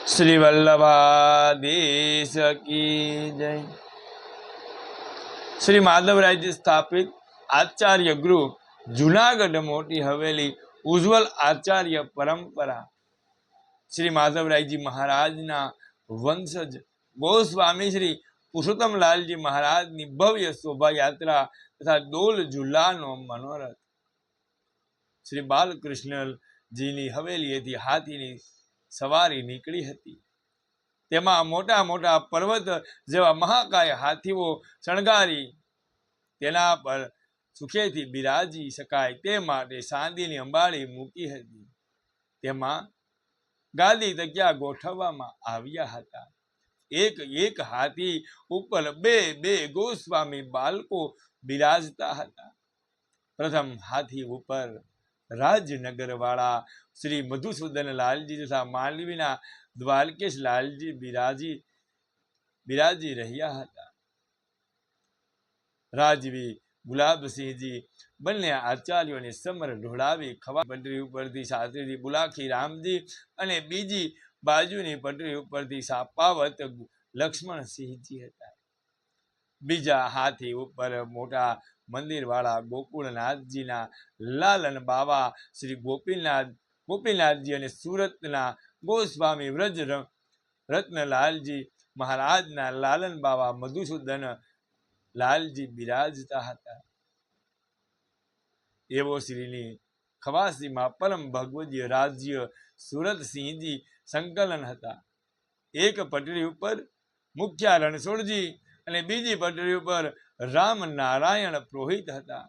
श्री वल्लभाधीश की जय। श्री माधवराय जी स्थापित आचार्य गृह जूनागढ़ मोटी हवेली उज्जवल आचार्य परंपरा श्री माधवराय जी महाराज ना वंशज गोस्वामी श्री पुरुषोत्तम लाल जी महाराज नी भव्य शोभा यात्रा तथा डोल झूला नो मनोरथ श्री बालकृष्ण जी नी हवेली हाथी नी सवारी निकली हती। तेमा मोटा मोटा पर्वत जेवा महाकाय हाथीओ शणगारी तेना पर सुखेथी बिराजी शकाय ते माटे चांदीनी अंबाड़ी मूकी हती। तेमा गादी तकिया गोठववामां आव्या हता। एक एक हाथी उपर बे बे गोस्वामी बालको बिराजता हता। प्रथम हाथी उपर राजनगर वाला श्री मधुसूदन लालजी तथा मालवीना द्वारकेश लालजी बिराजी रह्या हता। राजवी गुलाबसिंहजी बने आचार्यों ने समर ढोळावी खवा पटरी उपरथी साथेथी बुलाखी रामजी अने बीजी बाजुनी पटरी उपरथी सापावत लक्ष्मणसिंहजी हता। बीजा हाथी उपर मोटा मंदिर वाला गोकुलनाथजी ना लालन बाबा श्री गोपीनाथजी अने सूरतना गोस्वामी व्रज रत्नलालजी महाराज ना लालन बाबा मधुसूदन लालजी बिराजता हता। एवो श्रीनी खवासी में परम भगवदीय राज्य सूरत सिंहजी संकलन हता। एक पटरी उपर मुख्य रणछोड़जी अने बीजी पटरी पर राम नारायण पुरोहित हता।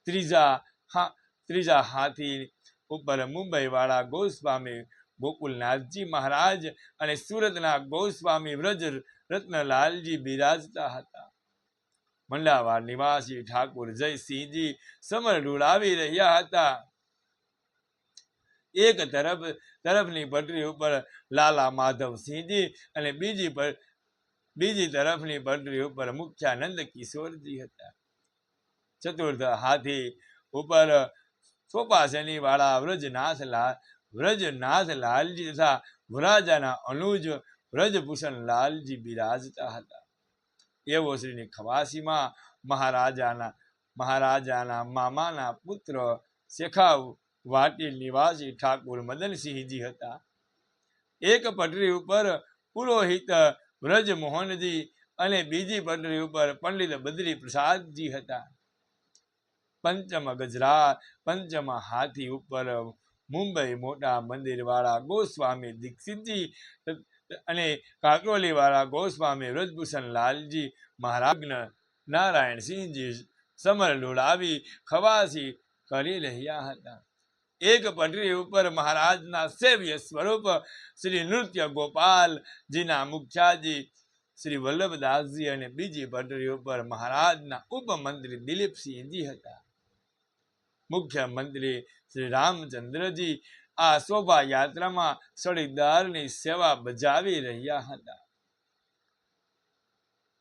त्रीजा हाथी उपर मुंबई वाला गोस्वामी गोकुलनाथजी महाराज अने सूरतना गोस्वामी व्रज रत्नलालजी बिराजता हता। मंडावा निवासी ठाकुर जयसिंहजी समर ढूळावी रह्या हता। एक तरफनी पटरी उपर लाला माधव सिंहजी अने बीजी तरफनी पटरी उपर मुख्यानंद किशोरजी हता। चतुर्थ हाथी उपर सोपासनी वाला व्रजनाथ लालजी तथा वराजाना अनुज व्रजभूषण लालजी बिराजता हता। एवो श्रीनी खवासी में महाराजाना मामाना पुत्र शेखाव वाटी निवासी ठाकुर मदन सिंहजी हता। एक पटरी उपर पुरोहित व्रज मोहनजी अने बीजी पटरी उपर पंडित बद्री प्रसादजी हता। पंचम हाथी उपर मुंबई मोटा मंदिर वाला गोस्वामी दीक्षितजी अने काकरोली वाला गोस्वामी व्रजभूषण लालजी महाराज नारायण सिंहजी समर ढूळावी खवासी करी रह्या हता। एक पटरी उपर महाराजना सेव्य स्वरूप श्री नृत्य गोपाल जीना मुख्याजी श्री वल्लभदासजी अने बीजी पटरी उपर महाराजना उपमंत्री दिलीप सिंहजी हता। मुख्य मंत्री श्री रामचंद्रजी आ शोभा यात्रा में सड़ीदारनी सेवा बजावी रह्या हता।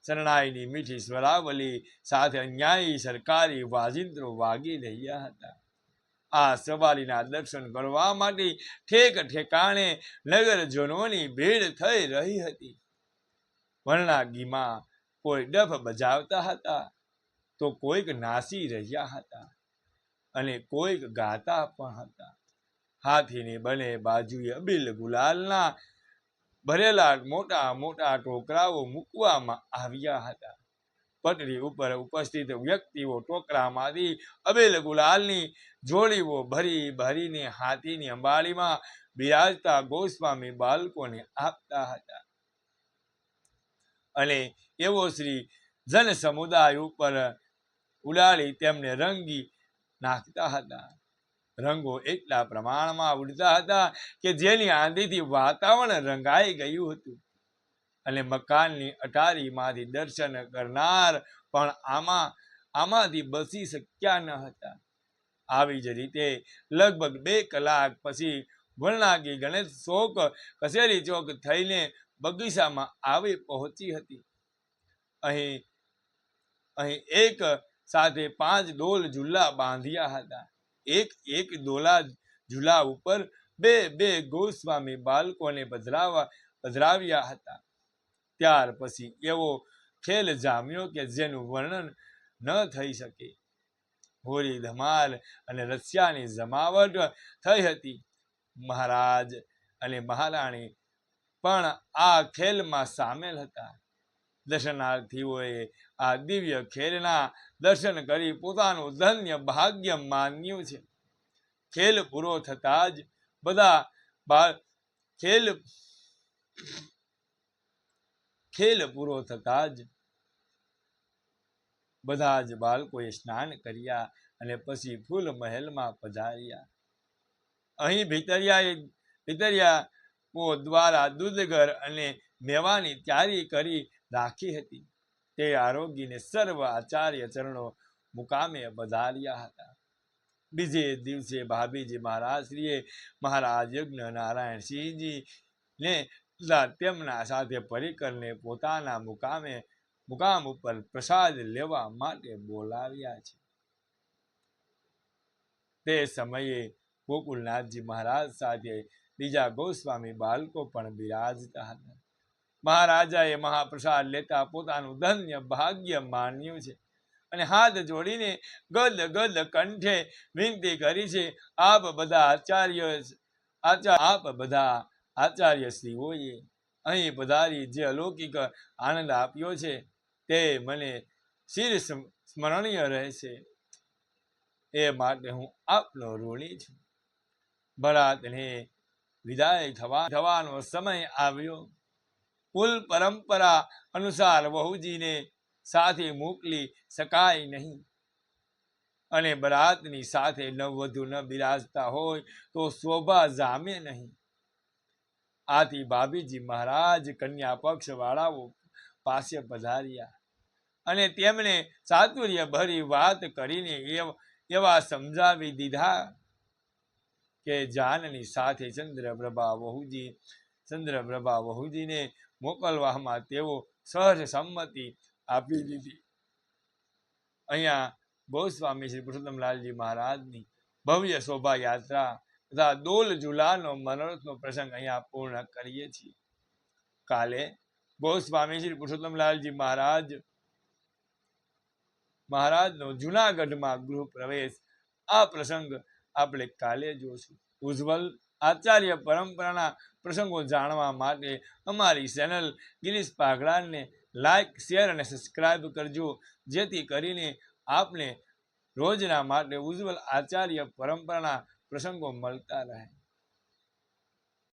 शरणाईनी मीठी स्वरावली साथे न्यायी सरकारी वाजिंत्रो वागी रह्या हता। आ सवारीना दर्शन करवा माटे ठेक ठेकाणे नगरजनोनी भीड़ थई रही हती। वर्णागीमां कोई डफ बजावता हता तो कोईक नासी रह्या हता अने कोईक गाता पण हता। हाथीनी बने बाजुए अबील गुलालना भरेला मोटा मोटा टोकराओ मूकवामां आव्या हता। पटरी उपर उपस्थित व्यक्तिओ टोकरामांथी अबील गुलालनी जोड़ीओ भरी भरीने हाथीनी अंबाड़ीमां बिराजता गोस्वामी बालकोने आपता हता। अने एवो श्री जन समुदाय उपर उडाड़ी तेमने रंगी नाखता हता। रंगो एटला प्रमाणमां उड़ता हता के जेनी आंधीथी वातावरण रंगाई गयुं हतुं अने मकाननी अटारीमांथी दर्शन करनार पण आमांथी बसी शक्या न हता। आवी ज रीते लगभग 2 कलाक पछी वर्णागी गणेश चौक कचेरी चौक थईने बगीचामां आवी पहोंची हती। અહીં એક સાથે 5 ડોલ ઝૂલા બાંધ્યા હતા। એક એક ડોલા ઝૂલા ઉપર બે બે ગોસ્વામી બાળકોને પધરાવ્યા હતા. ત્યાર પછી એવો ખેલ જામ્યો કે જેનું વર્ણન ન થઈ શકે. હોરી ધમાલ અને રસિયાની જમાવટ થઈ હતી. મહારાજ અને મહારાણી પણ આ ખેલમાં સામેલ હતા. દર્શનાર્થીઓએ આ દિવ્ય ખેલના દર્શન કરી પોતાનું ધન્ય ભાગ્ય માન્યું છે. ખેલ પૂરો થતા જ બધા જ બાળકોએ સ્નાન કર્યા અને પછી ફૂલ મહેલમાં પધાર્યા. અહીં ભીતરિયાઓ દ્વારા દૂધઘર અને મેવાની તૈયારી કરી રાખી હતી. તે આરોગીને સર્વ આચાર્ય ચરણો મુકામે પધાર્યા હતા. બીજે દિવસે ભાભીજી મહારાજશ્રીએ મહારાજ યજ્ઞ નારાયણ સિંહજી ને તેમના સાથે પરિકરને પોતાના મુકામ ઉપર પ્રસાદ લેવા માટે બોલાવ્યા છે. તે સમયે ગોકુલનાથજી મહારાજ સાથે બીજા ગોસ્વામી બાળકો પણ બિરાજતા હતા. મહારાજાએ મહાપ્રસાદ લેતા પોતાનું ધન્ય ભાગ્ય માન્યું છે અને હાથ જોડીને ગદ કંઠે વિનંતી કરી છે. આપ બધા આચાર્યશ્રીઓએ અહીં પધારી જે અલૌકિક આનંદ આપ્યો છે તે મને ચિર સ્મરણીય રહેશે. એ માટે હું આપનો ઋણી છું. ભરાતને વિદાય થવાનો સમય આવ્યો. કુલ પરંપરા અનુસાર વહુજીને સાથે મોકલી શકાય નહીં અને બરાતની સાથે નવવધુ ન બિરાજતા હોય તો શોભા જામે નહીં. આથી ભાભીજી મહારાજ કન્યા પક્ષ વાળાઓ પાસે પધાર્યા અને તેમણે ચાતુર્ય ભરી વાત કરીને એવા સમજાવી દીધા કે જાનની સાથે ચંદ્રપ્રભા વહુજીને મોકલવામાં તેઓ સહજ સંમતિ આપી દીધી. અહીંયા ગોસ્વામી શ્રી પુરુષોત્તમલાલજી મહારાજની ભવ્ય શોભાયાત્રા તથા દોલ ઝુલાનો મનોરથનો પ્રસંગ અહીંયા પૂર્ણ કરીએ છીએ. કાલે ગોસ્વામી શ્રી પુરુષોત્તમલાલજી મહારાજનો જુનાગઢમાં ગૃહ પ્રવેશ, આ પ્રસંગ આપણે કાલે જોશું. ઉજ્જવલ આચાર્ય પરંપરાના પ્રસંગો જાણવા માટે અમારી ચેનલ ગિરીશ પાઘડાને લાઈક, શેર અને સબસ્ક્રાઈબ કરજો, જેથી કરીને આપને રોજના માટે ઉજ્જવલ આચાર્ય પરંપરાના પ્રસંગો મળતા રહે.